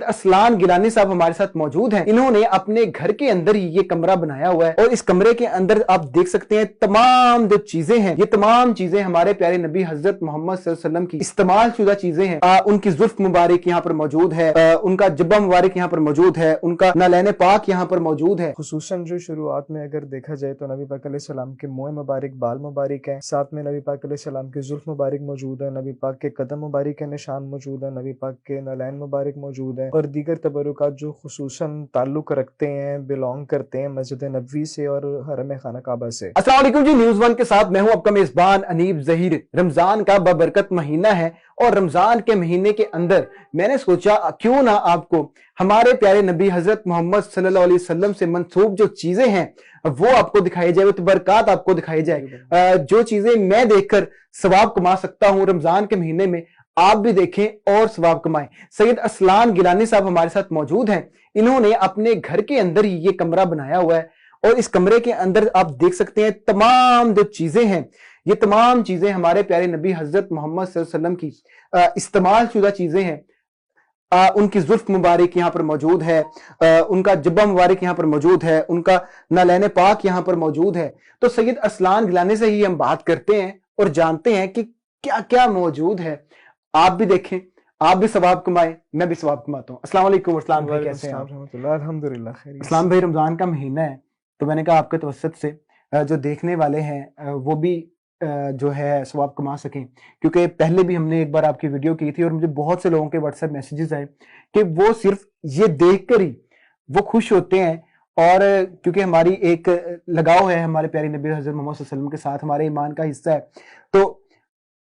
असलान गिलानी साहब हमारे साथ मौजूद हैं। इन्होंने अपने घर के अंदर ही ये कमरा बनाया हुआ है और इस कमरे के अंदर आप देख सकते हैं तमाम जो चीजें हैं, ये तमाम चीजें हमारे प्यारे नबी हजरत मोहम्मद सल्लल्लाहु अलैहि वसल्लम की इस्तेमाल शुदा चीजें हैं। उनकी जुल्फ मुबारक यहाँ पर मौजूद है, उनका जब्बा मुबारक यहाँ पर मौजूद है, उनका नालैन पाक यहाँ पर मौजूद है। खुसूसन जो शुरुआत में अगर देखा जाए तो नबी पाक अलैहिस्सलाम के मुँह मुबारक, बाल मुबारक हैं, साथ में नबी पाक अलैहिस्सलाम की जुल्फ मुबारक मौजूद है, नबी पाक के कदम मुबारक के निशान मौजूद है, नबी पाक के नालैन मुबारक मौजूद है और दीगर तबरुकात जो खुसूसन ताल्लुक रखते हैं, बिलोंग करते हैं मस्जिद नबवी से और हरम खाना काबा से। अस्सलाम वालेकुम जी, न्यूज़ वन के साथ मैं हूं आपका मेजबान अनीब जहीर। रमजान का बबरकत महीना है और रमजान के महीने के अंदर मैंने सोचा क्यों ना आपको हमारे प्यारे नबी हजरत मोहम्मद सल्लल्लाहु अलैहि वसल्लम से मंसूब जो चीजें हैं वो आपको दिखाई जाए, वो बरकत आपको दिखाई जाए। जो चीजें मैं देखकर सवाब कमा सकता हूं रमजान के महीने में, आप भी देखें और सवाब कमाएं। सैयद असलान गिलानी साहब हमारे साथ मौजूद हैं। इन्होंने अपने घर के अंदर ही ये कमरा बनाया हुआ है और इस कमरे के अंदर आप देख सकते हैं तमाम जो चीजें हैं, ये तमाम चीजें हमारे प्यारे नबी हजरत मोहम्मद सल्लल्लाहु अलैहि वसल्लम की इस्तेमाल शुदा चीजें हैं। उनकी जुल्फ मुबारक यहाँ पर मौजूद है, उनका जब्बा मुबारक यहाँ पर मौजूद है, उनका नालैन पाक यहाँ पर मौजूद है। तो सैयद असलान गिलानी से ही हम बात करते हैं और जानते हैं कि क्या क्या मौजूद है। आप भी देखें, आप भी सवाब कमाएं, मैं भी सवाब कमाता हूँ। अस्सलाम वालेकुम असलाम भाई, कैसे हैं आप? अल्हम्दुलिल्लाह खैरियत। असलाम भाई, रमजान का महीना है तो मैंने कहा आपके तवस्सुत से जो देखने वाले हैं वो भी जो है सवाब कमा सकें, क्योंकि पहले भी हमने एक बार आपकी वीडियो की थी और मुझे बहुत से लोगों के व्हाट्सएप मैसेजेस आए कि वो सिर्फ ये देखकर ही वो खुश होते हैं। और क्योंकि हमारी एक लगाव है हमारे प्यारे नबी हजरत मोहम्मद सल्लल्लाहु अलैहि वसल्लम के साथ, हमारे ईमान का हिस्सा है, तो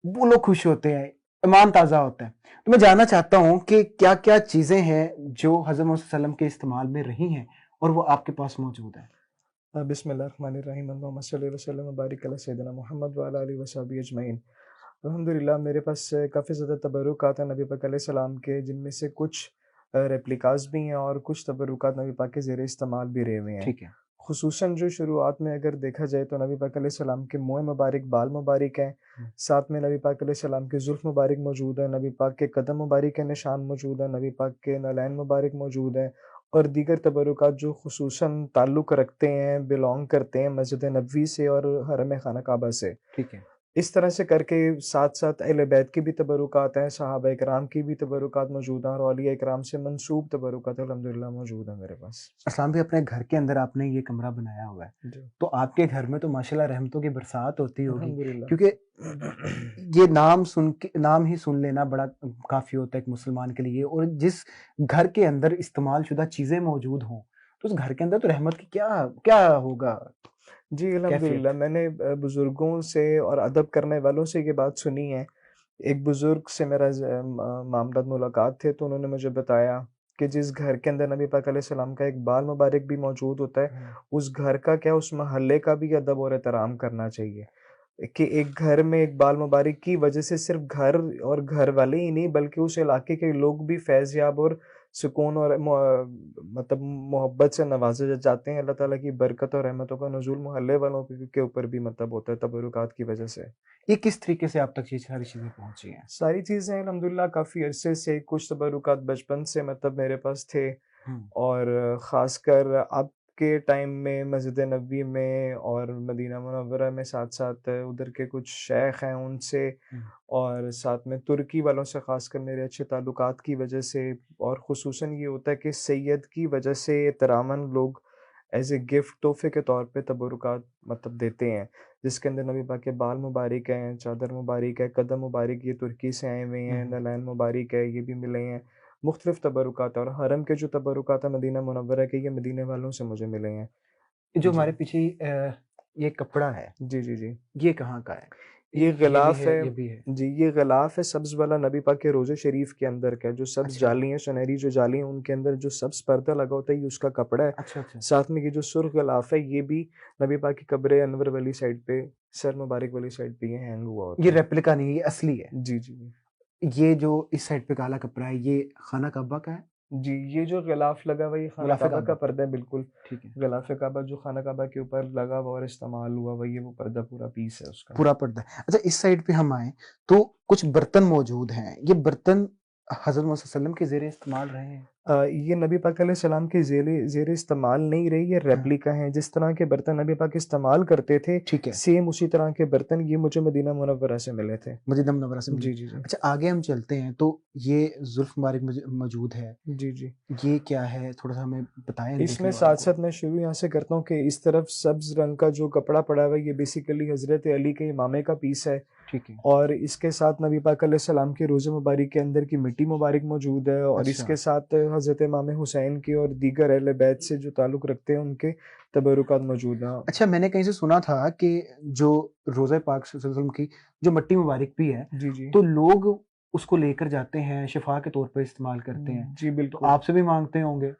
वो लोग खुश होते हैं, ईमान ताज़ा होता है। तो मैं जानना चाहता हूँ कि क्या क्या चीज़ें हैं जो हजरत मोहम्मद सल्लल्लाहु अलैहि वसल्लम के इस्तेमाल में रही हैं और वो आपके पास मौजूद है। बिस्मिल्लाहिर्रहमानिर्रहीम, अल्लाहुम्मा सल्लि व सल्लिम व बारिक अला सय्यिदिना मुहम्मद व अला आलिहि व सहबिहि अजमईन। अल्हम्दुलिल्लाह, मेरे पास काफ़ी ज़्यादा तबरुकात हैं नबी पाक अलैहिस्सलाम के, जिनमें से कुछ रेप्लिकास भी हैं और कुछ तबरुकात नबी पाक के ज़ेरे इस्तेमाल भी रहे हुए हैं। ठीक है। खुसूसन जो शुरुआत में अगर देखा जाए तो नबी पाक अलैहिस्सलाम के मुँह मुबारक, बाल मुबारक हैं, साथ में नबी पाक अलैहिस्सलाम की जुल्फ मुबारक मौजूद है, नबी पाक के कदम मुबारक के निशान मौजूद है, नबी पाक के नालैन मुबारक मौजूद हैं और दीगर तबरुकात जो खुसूसन ताल्लुक रखते हैं, बिलोंग करते हैं मस्जिद नबवी से और हरम खाना काबा से। ठीक है। इस तरह से करके साथ-साथ अहले बैत की भी तबरुकात हैं, सहाबा इकराम की भी तबरुकात मौजूद हैं और औलिया इकराम से मंसूब तबरुकात अल्हम्दुलिल्लाह मौजूद हैं मेरे पास। असलाम भी, अपने घर के अंदर आपने ये कमरा बनाया हुआ है, जी, तो आपके घर में तो माशाल्लाह रहमतों की बरसात होती होगी, अल्हम्दुलिल्लाह। क्योंकि ये नाम सुन के नाम ही सुन लेना बड़ा काफ़ी होता है एक मुसलमान के लिए। और जिस घर के अंदर इस्तेमाल शुदा चीज़ें मौजूद हों, तो उस घर के अंदर तो रहमत की क्या क्या होगा जी, कैफ़ियत? अल्हम्दुलिल्लाह, मैंने बुज़ुर्गों से और अदब करने वालों से ये बात सुनी है। एक बुज़ुर्ग से मेरा मामला मुलाकात थे, तो उन्होंने मुझे बताया कि जिस घर के अंदर नबी पाक अलैहिस्सलाम का एक बाल मुबारक भी मौजूद होता है, उस घर का क्या, उस मोहल्ले का भी अदब और एहतराम करना चाहिए। कि एक घर में एक बाल मुबारक की वजह से सिर्फ़ घर और घर वाले ही नहीं, बल्कि उस इलाके के लोग भी फ़ैज़-याब और सुकून और मतलब मोहब्बत से नवाज़े जाते हैं। अल्लाह ताला की बरकत और रहमतों का नुज़ूल मोहल्ले वालों पे के ऊपर भी मतलब होता है तबरुकात की वजह से। ये किस तरीके से आप तक ये सारी चीज़ें पहुँची हैं? सारी चीज़ें अल्हम्दुलिल्लाह काफ़ी अरसे से, कुछ तबरुकात बचपन से मतलब मेरे पास थे हुँ। और ख़ासकर अब के टाइम में मस्जिद नबवी में और मदीना मुनव्वरा में साथ-साथ उधर के कुछ शेख हैं उनसे हुँ। और साथ में तुर्की वालों से ख़ासकर मेरे अच्छे ताल्लुकात की वजह से और ख़ुसूसन ये होता है कि सैयद की वजह से एहतरामन लोग एज़ ए गिफ्ट तोहफ़े के तौर पे तबरुकात मतलब देते हैं, जिसके अंदर नबी पाक के बाल मुबारक हैं, चादर मुबारक है, कदम मुबारक ये तुर्की से आए हुए हुँ, हैं, हुँ। नालैन मुबारक है, ये भी मिले हैं। मुख्तलिफ़ तबरुकात और हरम के जो तबरुकात हैं मदीना मुनव्वरा के, ये मदीने वालों से मुझे मिले हैं। ये जो जी। हमारे पीछे ये कपड़ा है, जी, जी, जी। ये कहाँ का है? ये ये भी गिलाफ़ है, है। ये भी है। जी, ये गिलाफ़ है सब्ज़ वाला, नबी पाक के रोज़े शरीफ के अंदर का है, जो सब्ज़ अच्छा, जाली हैं, सुनहरी जो जाली हैं, उनके अंदर जो सब्ज़ पर्दा लगा होता है, ये उसका कपड़ा है। अच्छा, अच्छा। साथ में ये जो सुर्ख़ गिलाफ़ है, ये भी नबी पाक की कब्र अनवर वाली साइड पे, सर मुबारक वाली साइड पे ये हैंग हुआ ये होता है। रेप्लिका नहीं है, ये असली है। जी, जी, जी। ये जो इस साइड पे काला कपड़ा है, ये खाना कअबा का है? जी, ये जो गिलाफ़ लगा हुआ है, ये खाना ग़िलाफ़े काबा का कअबा। पर्दा है बिल्कुल। ठीक है। गिलाफ़े काबा जो खाना काबा के ऊपर लगा हुआ और इस्तेमाल हुआ हुआ, ये वो पर्दा पूरा पीस है उसका। पूरा पर्दा है। अच्छा, इस साइड पे हम आएँ तो कुछ बर्तन मौजूद हैं। ये बर्तन हज़रत मोहम्मद सल्लल्लाहु अलैहि वसल्लम के ज़ेरे इस्तेमाल रहे हैं? ये नबी पाक अलैहिस्सलाम के ज़ेर इस्तेमाल नहीं रहे, ये हाँ, रेप्लिका हैं। जिस तरह के बर्तन नबी पाक इस्तेमाल करते थे, ठीक है। सेम उसी तरह के बर्तन ये मुझे मदीना मुनव्वरा से मिले थे। मदीना मुनव्वरा से मिले। जी, जी, जी। अच्छा, आगे हम चलते हैं, तो ये ज़ुल्फ़ मुबारक मौजूद है, जी, जी। ये क्या है? थोड़ा-सा हमें बताएँ इसमें देखने वालों को। साथ-साथ मैं शुरू यहाँ से करता हूँ कि इस तरफ सब्ज़ रंग का जो कपड़ा पड़ा हुआ है, ये बेसिकली हज़रत अली के इमामे का पीस है। ठीक है। और इसके साथ नबी पाक अलैहिस्सलाम के रोज़े मुबारक के अंदर की मिट्टी मुबारक मौजूद है, और अच्छा। इसके साथ हज़रत इमाम हुसैन की और दीगर अहले बैत से जो ताल्लुक़ रखते हैं, उनके तबरुकात मौजूद हैं। अच्छा, मैंने कहीं से सुना था कि जो रोज़ा पाक सल्लल्लाहु अलैहि वसल्लम की जो मट्टी मुबारक भी है, जी, जी। तो लोग उसको लेकर जाते हैं, शिफ़ा के तौर पे इस्तेमाल करते हैं। जी, तो बिल्कुल। आपसे भी माँगते होंगे?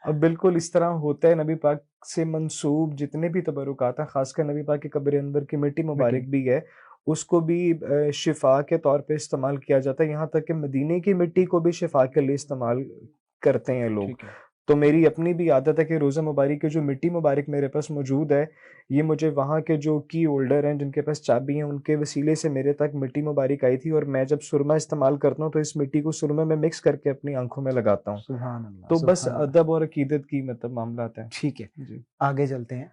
अब बिल्कुल इस तरह होता है, नबी पाक से मंसूब जितने भी तबरुकात हैं, ख़ासकर नबी पाक की कब्र अंदर की मिट्टी मिट्टी। मुबारक भी है, उसको भी शिफ़ा के तौर पे इस्तेमाल किया जाता है। यहाँ तक कि मदीने की मिट्टी को भी शिफ़ा के लिए इस्तेमाल करते हैं लोग। ठीक है। तो मेरी अपनी भी आदत है कि रोज़ा मुबारक की जो मिट्टी मुबारक मेरे पास मौजूद है, ये मुझे वहाँ के जो की होल्डर हैं, जिनके पास चाबी है, उनके वसीले से मेरे तक मिट्टी मुबारक आई थी, और मैं जब सुरमा इस्तेमाल करता हूँ, तो इस मिट्टी को सुरमे में मिक्स करके अपनी आँखों में लगाता हूँ। सुभान अल्लाह, तो बस सुभान अल्लाह। अदब और अकीदत की मतलब मामलात हैं। ठीक है, जी। आगे चलते हैं।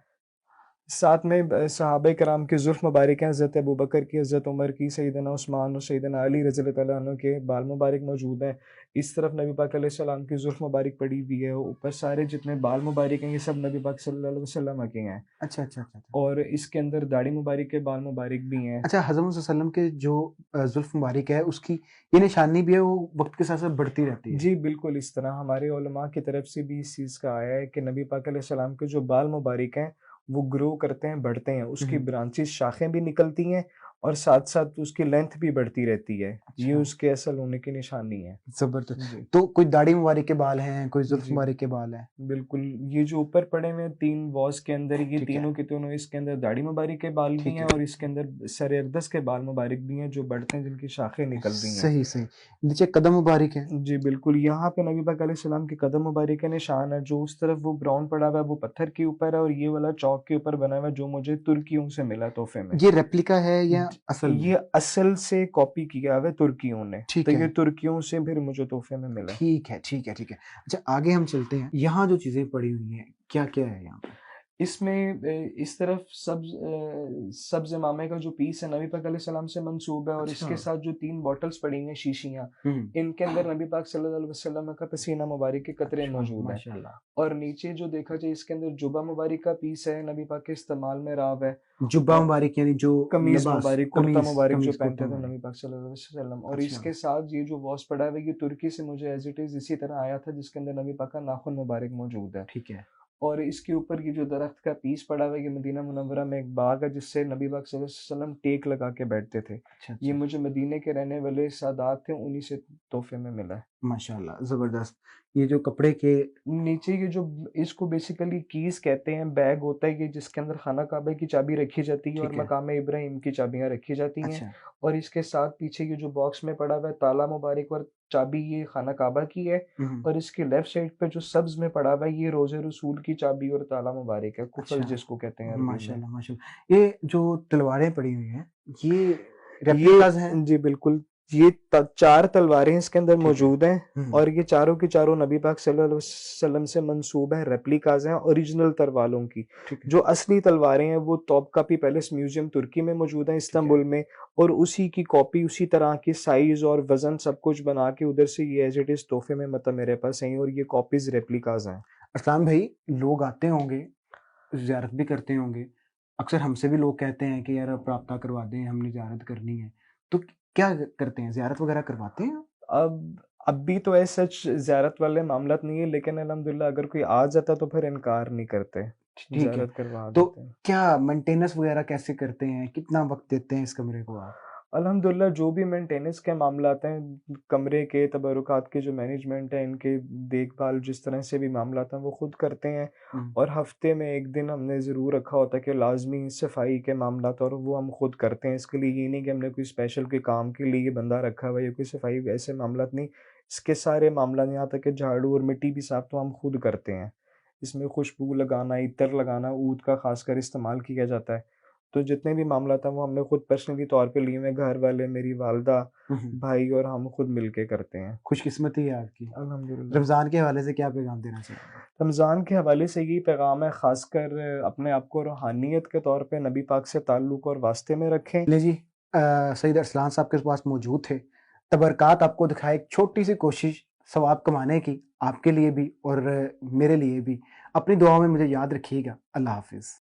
साथ में सहाबा कराम की ज़ुल्फ़ मुबारक हैं, हज़रत अबू बकर की, हज़रत उमर की, सैयदना उस्मान और सैयदना अली रज़ी अल्लाह तआला अन्हु के बाल मुबारक मौजूद हैं। इस तरफ नबी पाक अलैहिस्सलाम की ज़ुल्फ़ मुबारक पड़ी हुई है, ऊपर सारे जितने बाल मुबारक हैं, ये सब नबी पाक सल्लल्लाहु अलैहि वसल्लम के हैं। अच्छा, अच्छा, अच्छा, अच्छा। और इसके अंदर दाढ़ी मुबारक के बाल मुबारक भी हैं। अच्छा, हज़रत सल्लल्लाहु अलैहि वसल्लम के जो ज़ुल्फ़ मुबारक है, उसकी ये निशानी भी है, वो वक़्त के साथ-साथ बढ़ती रहती है। जी, बिल्कुल इस तरह हमारे उलमा की तरफ से भी इस चीज़ का आया है कि नबी पाक अलैहिस्सलाम के जो बाल मुबारक हैं, वो ग्रो करते हैं, बढ़ते हैं। हुँ, उसकी हुँ। ब्रांचेज़ शाखें भी निकलती हैं, और साथ-साथ उसकी लेंथ भी बढ़ती रहती है। ये अच्छा। उसके असल होने की निशानी है। ज़बरदस्त। जी। तो कोई दाढ़ी मुबारक के बाल हैं, कोई ज़ुल्फ़ जी। मुबारक के बाल हैं। बिल्कुल, ये जो ऊपर पड़े हुए हैं 3 वॉस के अंदर, ये ठीक है, तीनों के तीनों, इसके अंदर दाढ़ी मुबारक के बाल भी ठीक हैं, है। और इसके अंदर सर अक़दस के बाल मुबारक भी हैं, जो बढ़ते हैं, जिनकी शाखें निकल रही हैं। सही, सही। नीचे कदम मुबारक है। जी, बिल्कुल, यहाँ पे नबी पाक अलैहिस्सलाम के कदम मुबारक के निशान है, जो उस तरफ वो ब्राउन पड़ा हुआ है, वो पत्थर के ऊपर है, और ये वाला चॉक के ऊपर बना हुआ है, जो मुझे तुर्कियों से मिला तोहफ़े में। ये रेप्लिका है या ज असल में? ये असल से कॉपी किया हुआ है तुर्कियों ने, तो ठीक ये है, तुर्कियों से फिर मुझे तोहफ़े में मिला। ठीक है, ठीक है, ठीक है। अच्छा, आगे हम चलते हैं। यहाँ जो चीज़ें पड़ी हुई हैं, क्या-क्या है यहाँ पे? इसमें इस तरफ सब्ज़ इमामे का जो पीस है, नबी पाक अलैहिस्सलाम से मंसूब है, और अच्छा। इसके साथ जो 3 बॉटल्स पड़ी हैं, शीशियाँ, हुँ। इनके अंदर नबी पाक सल्लल्लाहु अलैहि वसल्लम का पसीना मुबारक के कतरे अच्छा, मौजूद हैं। माशाअल्लाह। और नीचे जो देखा जाए, इसके अंदर जुबा मुबारक का पीस है, नबी पाक के इस्तेमाल में रहा हुआ है। जुब्बा और मुबारक यानी जो कमीज़ लिबास, मुबारक, कुर्ता कमीज़ मुबारक जो कमीज़, कुर्ता पहनते थे मुबारक। नबी पाक सल्लल्लाहु अलैहि वसल्लम, और अच्छा, इसके साथ ये जो वॉश पड़ा है, ये तुर्की से मुझे एज़ इट इज़ इसी तरह आया था, जिसके अंदर नबी पाक का नाखून मुबारक मौजूद है। ठीक है। और इसके ऊपर ये जो दरख्त का पीस पड़ा हुआ है, ये मदीना मुनव्वरा में एक बाग है, जिससे नबी पाक सल्लल्लाहु अलैहि वसल्लम टेक लगा के बैठते थे। अच्छा, ये अच्छा। मुझे मदीने के रहने वाले सादात थे, उन्हीं से तोहफ़े में मिला है। माशाअल्लाह, ज़बरदस्त। ये जो कपड़े के नीचे ये जो इसको बेसिकली कीज़ कहते हैं, बैग होता है ये, जिसके अंदर खाना काबा की चाबी रखी जाती है, और ठीक है। मकाम इब्राहिम की चाबियाँ रखी जाती हैं। अच्छा। और इसके साथ पीछे ये जो बॉक्स में पड़ा हुआ है, ताला मुबारक और चाबी, ये खाना काबा की है। हुँ, हुँ। और इसके लेफ्ट साइड पे जो सब्ज़ में पड़ा हुआ है, ये रोज़े रसूल की चाबी और ताला मुबारक है, कुफ़ल अच्छा। जिसको कहते हैं अरबी में। माशाअल्लाह, माशाअल्लाह। ये जो तलवारें पड़ी हुई हैं, ये ये रेप्लिकाज़ हैं? जी, बिल्कुल। ये 4 तलवारें इसके अंदर ठीक है। मौजूद हैं, हुँ, हुँ। और ये चारों की चारों नबी पाक सल्लल्लाहु अलैहि वसल्लम से मंसूब हैं, रेप्लिकाज़ हैं ओरिजिनल तलवारों की। ठीक है, जो असली तलवारें हैं, वो तोपकापी पैलेस म्यूज़ियम तुर्की में मौजूद हैं, ठीक है। इस्तांबुल में, और उसी की कॉपी, उसी तरह की साइज़ और वज़न सब कुछ बना के उधर से ये एज़ इट इज़ तोहफ़े में मतलब मेरे पास आई हैं, और ये कॉपीज़ रेप्लिकाज़ हैं। अरसलान भाई, लोग आते होंगे, ज़ियारत भी करते होंगे। अक्सर हमसे भी लोग कहते हैं कि यार आप राब्ता करवा दें, हमने ज़ियारत करनी है। तो क्या करते हैं? ज़ियारत वगैरह करवाते हैं आप? अभी तो ऐसा सच ज़ियारत वाले मामलात नहीं है, लेकिन अल्हम्दुलिल्लाह अगर कोई आ जाता तो फिर इनकार नहीं करते। ठीक है। ज़ियारत करवा तो देते हैं। क्या मेंटेनेंस वगैरह कैसे करते हैं? कितना वक़्त देते हैं इस कमरे को आप? अल्हम्दुलिल्लाह जो भी मेंटेनेंस के मामलात हैं, कमरे के तबर्रुकात के जो मैनेजमेंट है, इनके देखभाल जिस तरह से भी मामलात हैं, वो खुद करते हैं। हुँ। और हफ़्ते में 1 दिन हमने ज़रूर रखा होता है कि लाज़मी सफाई के मामलात, और वो हम खुद करते हैं। इसके लिए ये नहीं कि हमने कोई स्पेशल कोई काम के लिए बंदा रखा हुआ है, या कोई सफाई ऐसे मामलात नहीं। इसके सारे मामला, यहाँ तक कि झाड़ू और मिट्टी भी साफ़ तो हम खुद करते हैं। इसमें खुशबू लगाना, इत्र लगाना, ऊद का ख़ासकर इस्तेमाल किया जाता है। तो जितने भी मामला था वो हमने खुद पर्सनली तौर पे लिए हुए हैं, घर वाले, मेरी वालदा, भाई और हम खुद मिलके करते हैं। खुशकिस्मती है आपकी। अल्हम्दुलिल्लाह। रमज़ान के हवाले से क्या पैगाम देना चाहेंगे? रमज़ान के हवाले से यही पैगाम है, ख़ासकर अपने आप को रूहानियत के तौर पे नबी पाक से ताल्लुक़ और वास्ते में रखें। ले जी सईद अरसलान साहब के पास मौजूद थे। तबरकात आपको दिखाए एक छोटी-सी कोशिश सवाब कमाने की, आपके लिए भी और मेरे लिए भी। अपनी दुआओं में मुझे याद रखिएगा। अल्लाह हाफ़िज़।